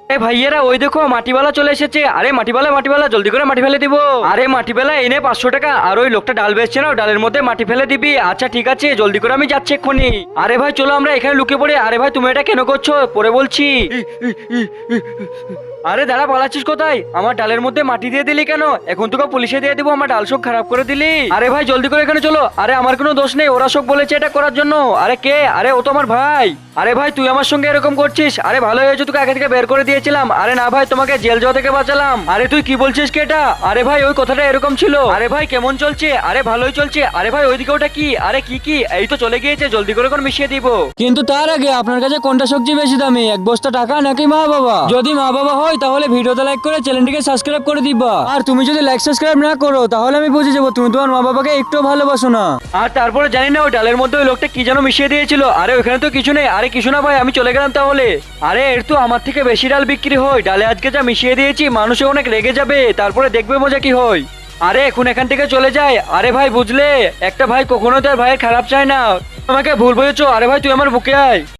ভাইয়েরা ওই দেখো মাটিওয়ালা চলে এসেছে। আরে মাটিওয়ালা জলদি করে মাটি ফেলে দিব। আরে মাটিওয়ালা এনে 500 টাকা। আর ওই লোকটা ডাল বেচছে না, ডালের মধ্যে মাটি ফেলে দিবি। আচ্ছা ঠিক আছে, জলদি করে আমি যাচ্ছি এক্ষুনি। আরে ভাই চলো আমরা এখানে লুকিয়ে পড়ি। আরে ভাই তুমি এটা কেন করছো পরে বলছি। আরে দাঁড়া, পালাচ্ছিস কোথায়? আমার ডালের মধ্যে মাটি দিয়ে দিলি কেন? এখন তোকে পুলিশে দিয়ে দিব, আমার ডাল সব খারাপ করে দিলি। আরে ভাই জলদি করে এখানে চলো। আরে আমার কোনো দোষ নেই, ওরা সব বলেছে এটা করার জন্য। আরে কে? আরে ও তো আমার ভাই। আরে ভাই তুই আমার সঙ্গে এরকম করছিস? আরে ভালো হয়েছে তোকে আগে থেকে বের করে দিয়েছিলাম। আরে না ভাই, তোমাকে জেল যাওয়া থেকে বাঁচালাম। আরে তুই কি বলছিস কি এটা? আরে ভাই ওই কথাটা এরকম ছিল। আরে ভাই কেমন চলছে? আরে ভালোই চলছে। আরে ভাই ওইদিকে ওটা কি? আরে কি এই তো চলে গিয়েছে, জলদি করে কোন মিশিয়ে দিব। কিন্তু তার আগে আপনার কাছে কোনটা সবচেয়ে বেশি দামি, এক বস্তা টাকা নাকি মা বাবা? যদি মা বাবা হয় তাহলে ভিডিওতে লাইক করে চ্যানেলটিকে সাবস্ক্রাইব করে দিবা। আর তুমি যদি লাইক সাবস্ক্রাইব না করো তাহলে আমি বুঝে যাবো তুমি তোমার মা বাবাকে একটু ভালোবাসো না। আর তারপরে জানি না ওই ডালের মধ্যে ওই লোকটা কি যেন মিশিয়ে দিয়েছিল। আরে ওখানে তো কিছু নেই। আরে কিছু না ভাই, আমি চলে গেলাম তাহলে। আরে এর তো আমার থেকে বেশি ডাল বিক্রি হয়। ডালে আজকে যা মিশিয়ে দিয়েছি, মানুষে অনেক রেগে যাবে, তারপরে দেখবে মজা কি হয়। আরে এখন এখান থেকে চলে যায়। আরে ভাই বুঝলে, একটা ভাই কখনো তার ভাইয়ের খারাপ চায় না। আমাকে ভুল বুঝেছো। আরে ভাই তুই আমার বুকে আয়।